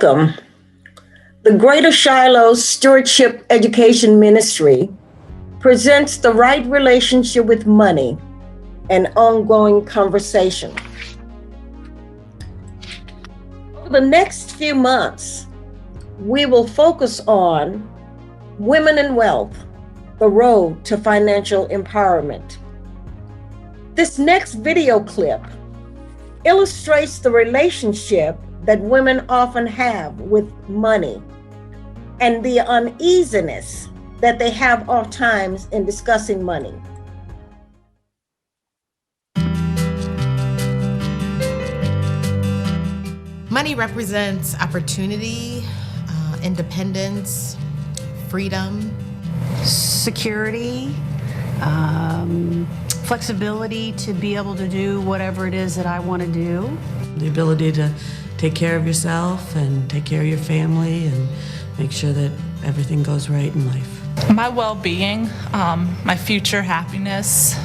Welcome. The Greater Shiloh Stewardship Education Ministry presents the right relationship with money, an ongoing conversation. Over the next few months, we will focus on women and wealth, the road to financial empowerment. This next video clip illustrates the relationship that women often have with money and the uneasiness that they have oftentimes in discussing money. Money represents opportunity, independence, freedom, security, flexibility to be able to do whatever it is that I want to do. The ability to take care of yourself and take care of your family and make sure that everything goes right in life. My well-being, my future happiness,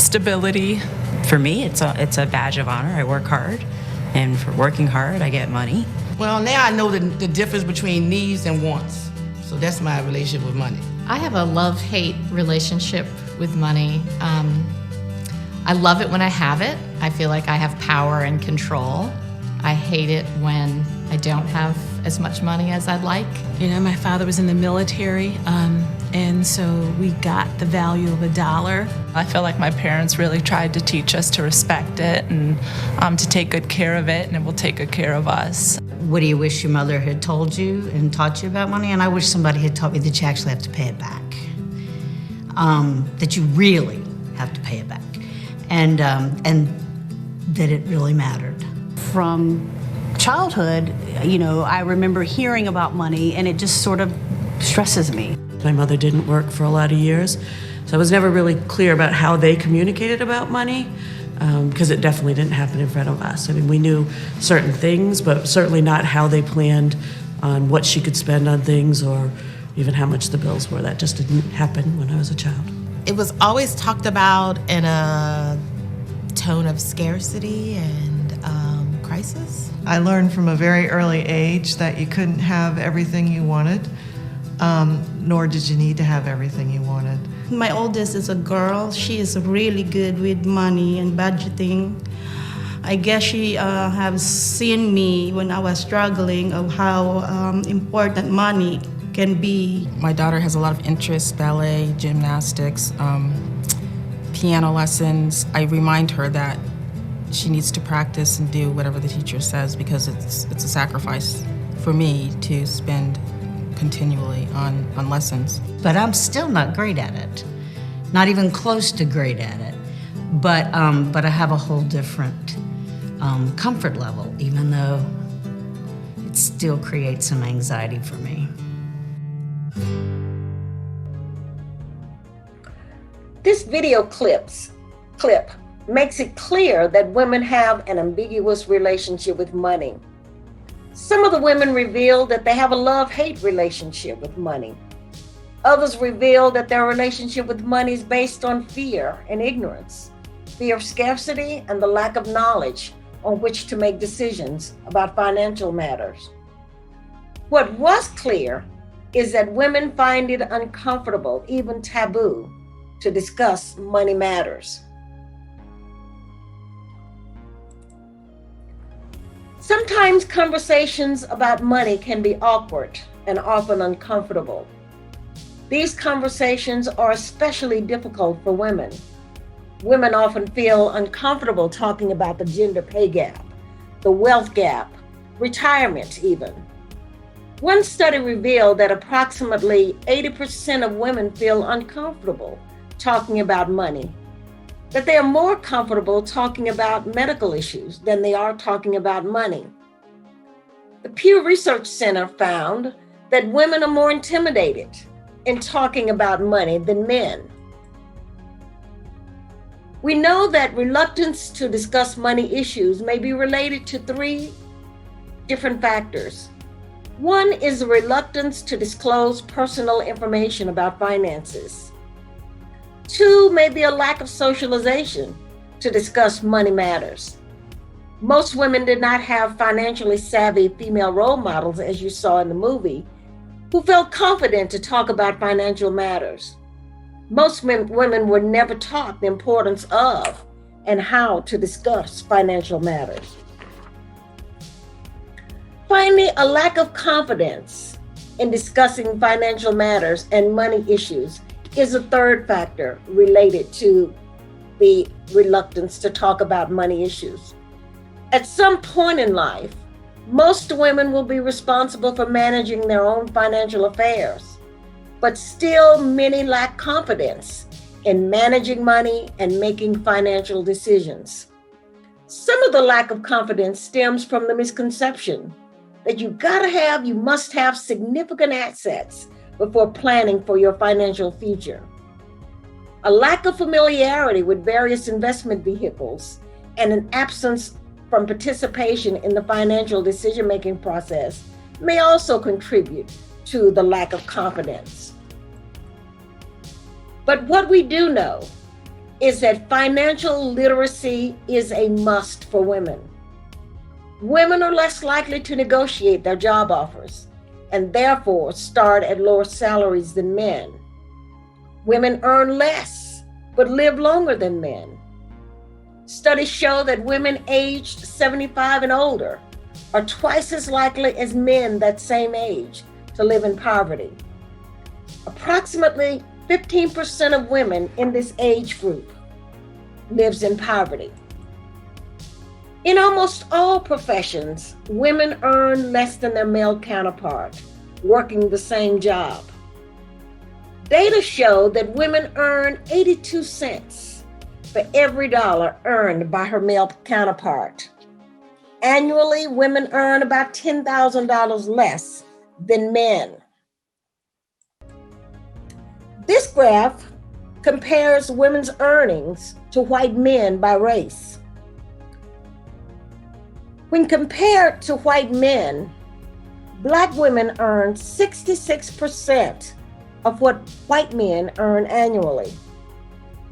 stability. For me, it's a badge of honor. I work hard, and for working hard, I get money. Well, now I know the difference between needs and wants. So that's my relationship with money. I have a love-hate relationship with money. I love it when I have it. I feel like I have power and control. I hate it when I don't have as much money as I'd like. You know, my father was in the military, and so we got the value of $1. I feel like my parents really tried to teach us to respect it and to take good care of it, and it will take good care of us. What do you wish your mother had told you and taught you about money? And I wish somebody had taught me that you actually have to pay it back. That you really have to pay it back. And that it really mattered. From childhood, you know, I remember hearing about money and it just sort of stresses me. My mother didn't work for a lot of years, so I was never really clear about how they communicated about money, because it definitely didn't happen in front of us. I mean, we knew certain things, but certainly not how they planned on what she could spend on things or even how much the bills were. That just didn't happen when I was a child. It was always talked about in a tone of scarcity and crisis. I learned from a very early age that you couldn't have everything you wanted, nor did you need to have everything you wanted. My oldest is a girl. She is really good with money and budgeting. I guess she has seen me when I was struggling of how important money can be. My daughter has a lot of interests: ballet, gymnastics, piano lessons. I remind her that she needs to practice and do whatever the teacher says, because it's a sacrifice for me to spend continually on lessons. But I'm still not great at it. Not even close to great at it. But I have a whole different comfort level, even though it still creates some anxiety for me. This video clip makes it clear that women have an ambiguous relationship with money. Some of the women reveal that they have a love-hate relationship with money. Others reveal that their relationship with money is based on fear and ignorance, fear of scarcity and the lack of knowledge on which to make decisions about financial matters. What was clear is that women find it uncomfortable, even taboo, to discuss money matters. Sometimes conversations about money can be awkward and often uncomfortable. These conversations are especially difficult for women. Women often feel uncomfortable talking about the gender pay gap, the wealth gap, retirement even. One study revealed that approximately 80% of women feel uncomfortable talking about money, that they are more comfortable talking about medical issues than they are talking about money. The Pew Research Center found that women are more intimidated in talking about money than men. We know that reluctance to discuss money issues may be related to 3 different factors. One is the reluctance to disclose personal information about finances. 2 may be a lack of socialization to discuss money matters. Most women did not have financially savvy female role models, as you saw in the movie, who felt confident to talk about financial matters. Most women were never taught the importance of and how to discuss financial matters. Finally, a lack of confidence in discussing financial matters and money issues is a third factor related to the reluctance to talk about money issues. At some point in life, most women will be responsible for managing their own financial affairs, but still many lack confidence in managing money and making financial decisions. Some of the lack of confidence stems from the misconception that you must have significant assets before planning for your financial future. A lack of familiarity with various investment vehicles and an absence from participation in the financial decision-making process may also contribute to the lack of confidence. But what we do know is that financial literacy is a must for women. Women are less likely to negotiate their job offers and therefore start at lower salaries than men. Women earn less but live longer than men. Studies show that women aged 75 and older are twice as likely as men that same age to live in poverty. Approximately 15% of women in this age group lives in poverty. In almost all professions, women earn less than their male counterpart working the same job. Data show that women earn 82 cents for every dollar earned by her male counterpart. Annually, women earn about $10,000 less than men. This graph compares women's earnings to white men by race. When compared to white men, Black women earn 66% of what white men earn annually.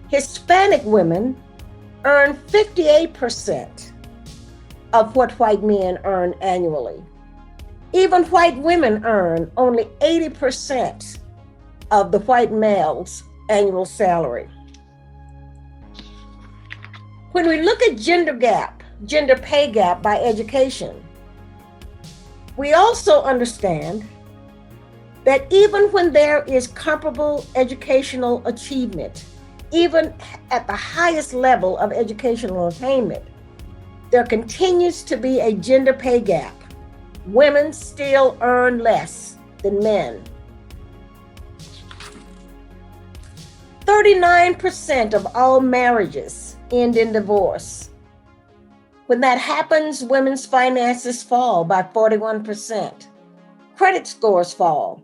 Hispanic women earn 58% of what white men earn annually. Even white women earn only 80% of the white male's annual salary. When we look at gender pay gap by education, we also understand that even when there is comparable educational achievement, even at the highest level of educational attainment, there continues to be a gender pay gap. Women still earn less than men. 39% of all marriages end in divorce. When that happens, women's finances fall by 41%. Credit scores fall.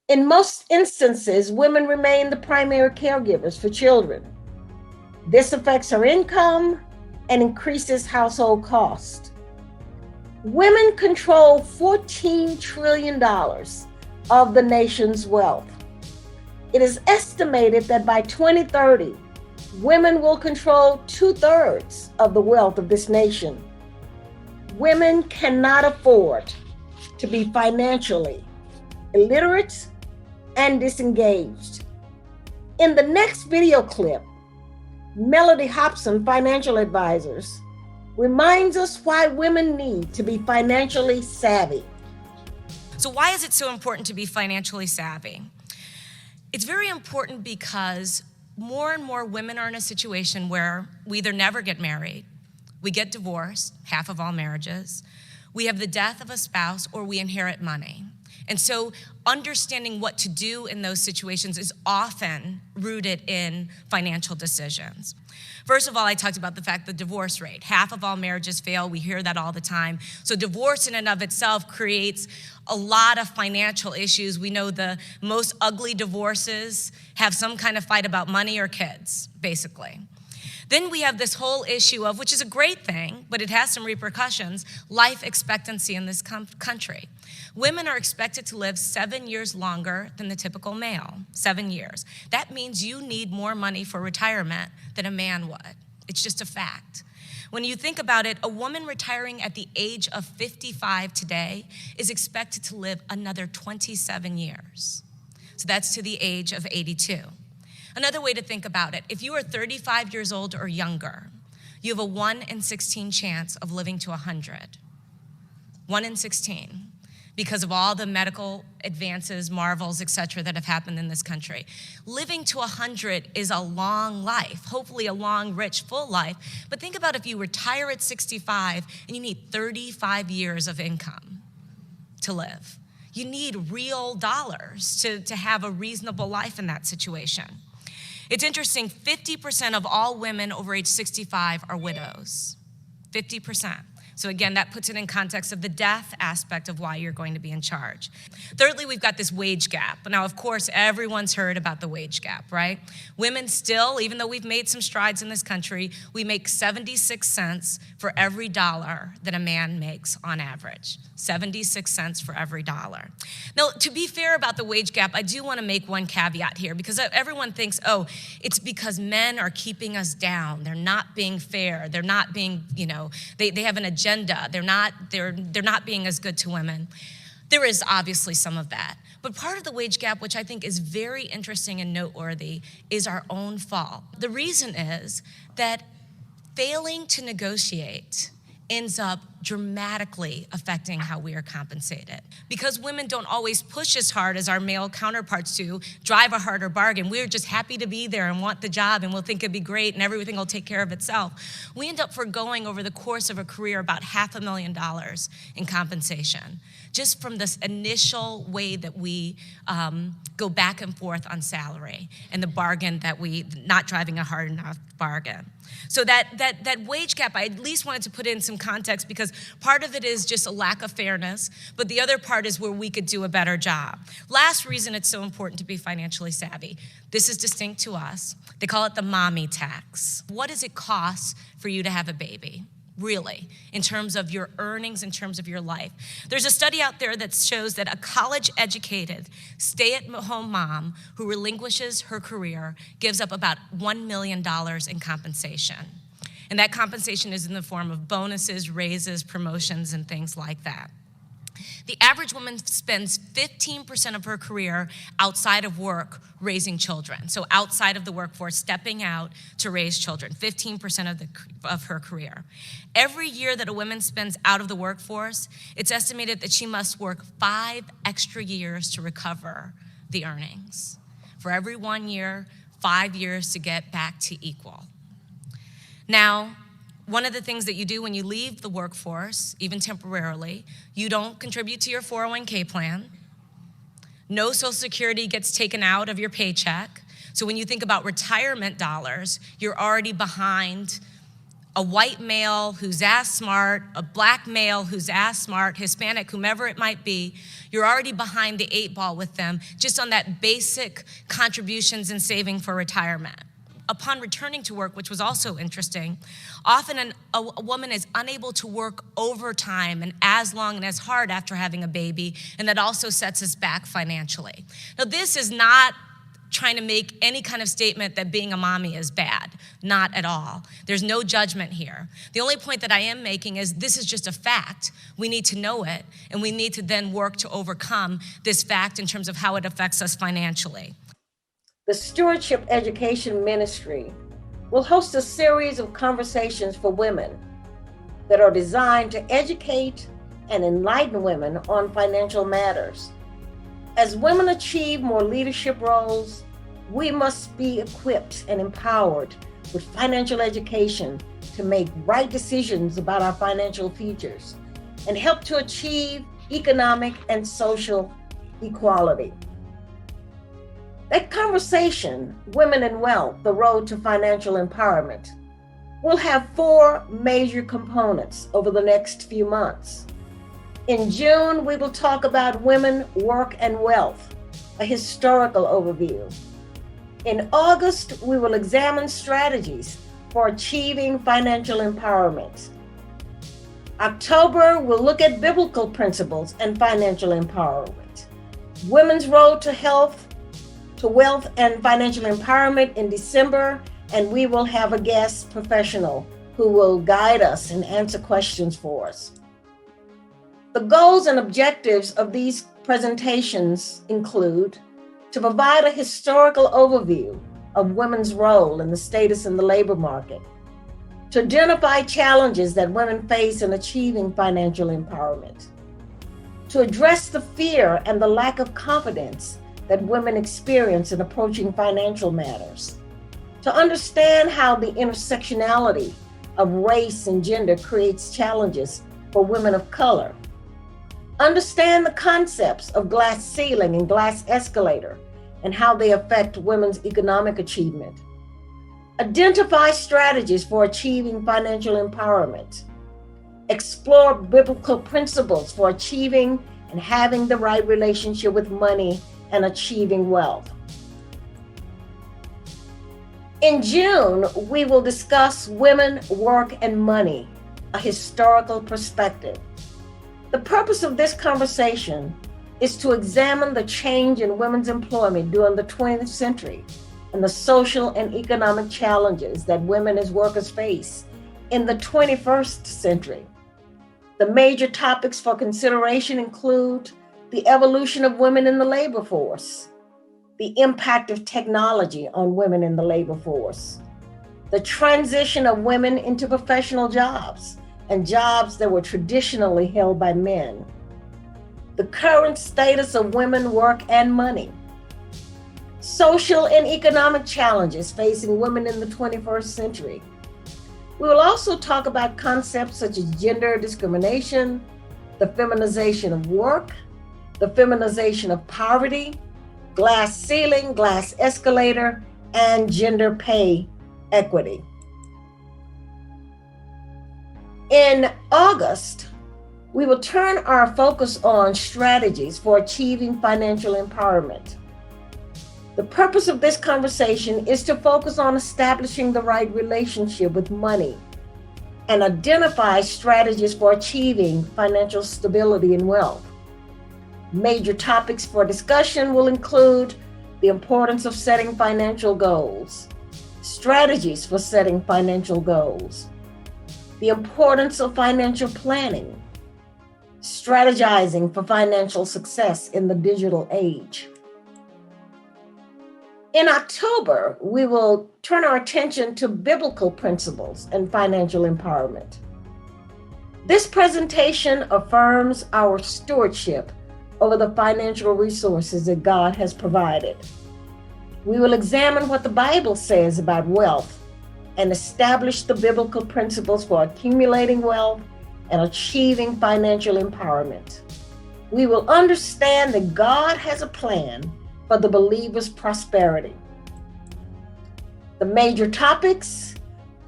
In most instances, women remain the primary caregivers for children. This affects her income and increases household costs. Women control $14 trillion of the nation's wealth. It is estimated that by 2030, women will control 2/3 of the wealth of this nation. Women cannot afford to be financially illiterate and disengaged. In the next video clip, Melody Hobson, Financial Advisors, reminds us why women need to be financially savvy. So why is it so important to be financially savvy? It's very important because more and more women are in a situation where we either never get married, we get divorced, half of all marriages, we have the death of a spouse, or we inherit money. And so understanding what to do in those situations is often rooted in financial decisions. First of all, I talked about the fact that the divorce rate, half of all marriages fail. We hear that all the time. So divorce in and of itself creates a lot of financial issues. We know the most ugly divorces have some kind of fight about money or kids, basically. Then we have this whole issue of, which is a great thing, but it has some repercussions, life expectancy in this country. Women are expected to live 7 years longer than the typical male, 7 years. That means you need more money for retirement than a man would. It's just a fact. When you think about it, a woman retiring at the age of 55 today is expected to live another 27 years. So that's to the age of 82. Another way to think about it, if you are 35 years old or younger, you have a 1 in 16 chance of living to 100. 1 in 16, because of all the medical advances, marvels, et cetera, that have happened in this country. Living to 100 is a long life, hopefully a long, rich, full life. But think about if you retire at 65 and you need 35 years of income to live. You need real dollars to have a reasonable life in that situation. It's interesting, 50% of all women over age 65 are widows, 50%. So again, that puts it in context of the death aspect of why you're going to be in charge. Thirdly, we've got this wage gap. Now, of course, everyone's heard about the wage gap, right? Women still, even though we've made some strides in this country, we make 76 cents for every dollar that a man makes on average. 76 cents for every dollar. Now, to be fair about the wage gap, I do want to make one caveat here, because everyone thinks, oh, it's because men are keeping us down. They're not being fair. They're not being, they have an agenda. They're not being as good to women. There is obviously some of that. But part of the wage gap, which I think is very interesting and noteworthy, is our own fault. The reason is that failing to negotiate ends up dramatically affecting how we are compensated. Because women don't always push as hard as our male counterparts do, drive a harder bargain. We're just happy to be there and want the job, and we'll think it'd be great and everything will take care of itself. We end up forgoing over the course of a career about $500,000 in compensation, just from this initial way that we go back and forth on salary and the bargain that not driving a hard enough bargain. So that wage gap, I at least wanted to put in some context, because part of it is just a lack of fairness, but the other part is where we could do a better job. Last reason it's so important to be financially savvy. This is distinct to us. They call it the mommy tax. What does it cost for you to have a baby? Really, in terms of your earnings, in terms of your life. There's a study out there that shows that a college-educated, stay-at-home mom who relinquishes her career gives up about $1 million in compensation. And that compensation is in the form of bonuses, raises, promotions, and things like that. The average woman spends 15% of her career outside of work raising children. So outside of the workforce, stepping out to raise children, 15% of her career. Every year that a woman spends out of the workforce, it's estimated that she must work 5 extra years to recover the earnings. For every 1 year, 5 years to get back to equal. Now, one of the things that you do when you leave the workforce, even temporarily, you don't contribute to your 401k plan. No Social Security gets taken out of your paycheck. So when you think about retirement dollars, you're already behind a white male who's as smart, a black male who's as smart, Hispanic, whomever it might be. You're already behind the 8 ball with them just on that basic contributions and saving for retirement. Upon returning to work, which was also interesting, often a woman is unable to work overtime and as long and as hard after having a baby, and that also sets us back financially. Now, this is not trying to make any kind of statement that being a mommy is bad. Not at all. There's no judgment here. The only point that I am making is this is just a fact. We need to know it, and we need to then work to overcome this fact in terms of how it affects us financially. The Stewardship Education Ministry will host a series of conversations for women that are designed to educate and enlighten women on financial matters. As women achieve more leadership roles, we must be equipped and empowered with financial education to make right decisions about our financial futures and help to achieve economic and social equality. That conversation, Women and Wealth, The Road to Financial Empowerment, will have 4 major components over the next few months. In June, we will talk about women, work, and wealth, a historical overview. In August, we will examine strategies for achieving financial empowerment. October, we'll look at biblical principles and financial empowerment. Women's road to health, to wealth and financial empowerment in December, and we will have a guest professional who will guide us and answer questions for us. The goals and objectives of these presentations include to provide a historical overview of women's role and the status in the labor market, to identify challenges that women face in achieving financial empowerment, to address the fear and the lack of confidence that women experience in approaching financial matters, to understand how the intersectionality of race and gender creates challenges for women of color, understand the concepts of glass ceiling and glass escalator and how they affect women's economic achievement, identify strategies for achieving financial empowerment, explore biblical principles for achieving and having the right relationship with money and achieving wealth. In June, we will discuss women, work, and money, a historical perspective. The purpose of this conversation is to examine the change in women's employment during the 20th century and the social and economic challenges that women as workers face in the 21st century. The major topics for consideration include the evolution of women in the labor force, the impact of technology on women in the labor force, the transition of women into professional jobs and jobs that were traditionally held by men, the current status of women, work, and money, social and economic challenges facing women in the 21st century. We will also talk about concepts such as gender discrimination, the feminization of work, the feminization of poverty, glass ceiling, glass escalator, and gender pay equity. In August, we will turn our focus on strategies for achieving financial empowerment. The purpose of this conversation is to focus on establishing the right relationship with money and identify strategies for achieving financial stability and wealth. Major topics for discussion will include the importance of setting financial goals, strategies for setting financial goals, the importance of financial planning, strategizing for financial success in the digital age. In October, we will turn our attention to biblical principles and financial empowerment. This presentation affirms our stewardship over the financial resources that God has provided. We will examine what the Bible says about wealth and establish the biblical principles for accumulating wealth and achieving financial empowerment. We will understand that God has a plan for the believer's prosperity. The major topics: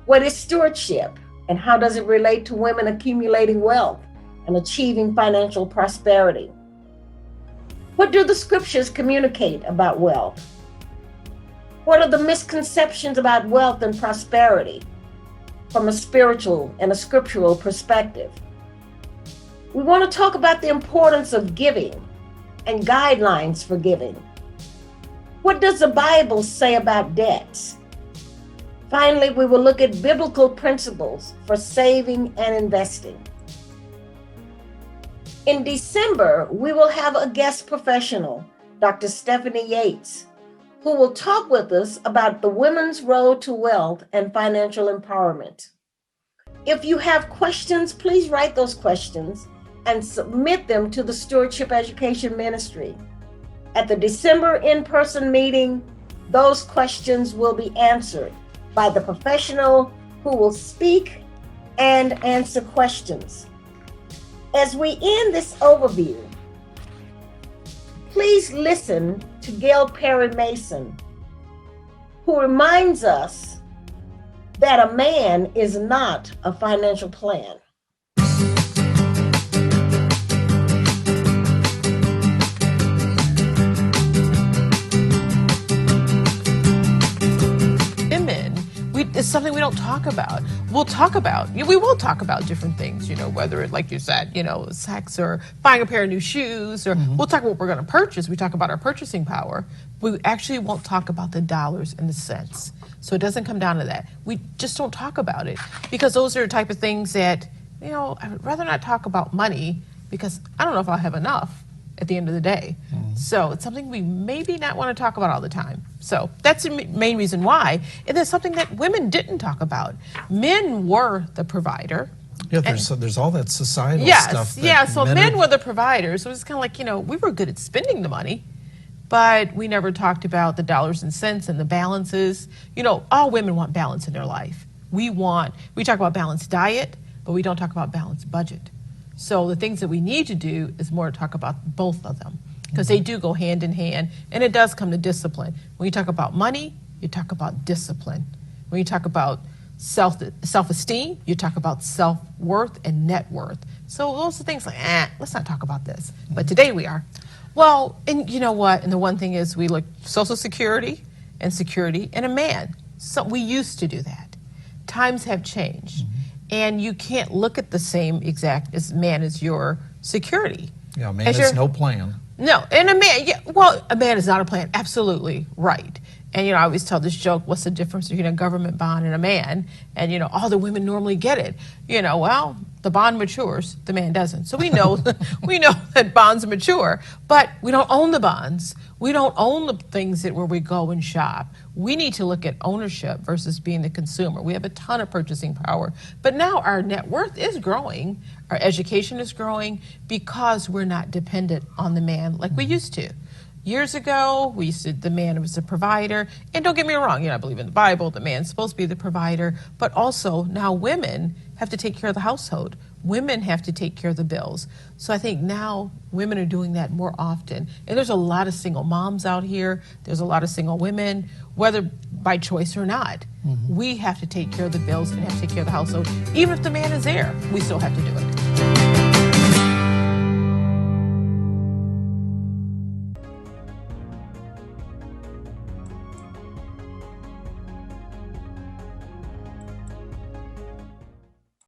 what is stewardship and how does it relate to women accumulating wealth and achieving financial prosperity? What do the scriptures communicate about wealth? What are the misconceptions about wealth and prosperity from a spiritual and a scriptural perspective? We want to talk about the importance of giving and guidelines for giving. What does the Bible say about debts? Finally, we will look at biblical principles for saving and investing. In December, we will have a guest professional, Dr. Stephanie Yates, who will talk with us about the women's road to wealth and financial empowerment. If you have questions, please write those questions and submit them to the Stewardship Education Ministry. At the December in-person meeting, those questions will be answered by the professional who will speak and answer questions. As we end this overview, please listen to Gail Perry Mason, who reminds us that a man is not a financial plan. it's something we don't talk about. We will talk about different things, whether it, like you said, sex or buying a pair of new shoes, or we'll talk about what we're going to purchase. We talk about our purchasing power. We actually won't talk about the dollars and the cents. So it doesn't come down to that. We just don't talk about it because those are the type of things that, I would rather not talk about money because I don't know if I'll have enough at the end of the day. So it's something we maybe not want to talk about all the time. So that's the main reason why. And there's something that women didn't talk about. Men were the provider. Yeah, there's all that societal stuff. So men were the providers. So it's kind of like, we were good at spending the money, but we never talked about the dollars and cents and the balances. All women want balance in their life. We talk about balanced diet, but we don't talk about balanced budget. So the things that we need to do is more talk about both of them because they do go hand in hand, and it does come to discipline. When you talk about money, you talk about discipline. When you talk about self-esteem, you talk about self-worth and net worth. So those are things like, let's not talk about this. But today we are. Well, and you know what? And the one thing is we look Social Security and security and a man. So we used to do that. Times have changed. And you can't look at the same exact as man as your security. Yeah, a man has no plan. No, and a man is not a plan. Absolutely right. And I always tell this joke, what's the difference between a government bond and a man? And all the women normally get it. The bond matures, the man doesn't. So we know that bonds mature, but we don't own the bonds. We don't own the things where we go and shop. We need to look at ownership versus being the consumer. We have a ton of purchasing power, but now our net worth is growing, our education is growing because we're not dependent on the man like we used to. Years ago, the man was a provider, and don't get me wrong, I believe in the Bible, the man's supposed to be the provider, but also now women have to take care of the household. Women have to take care of the bills. So I think now women are doing that more often. And there's a lot of single moms out here. There's a lot of single women, whether by choice or not. We have to take care of the bills and have to take care of the household. Even if the man is there, we still have to do it.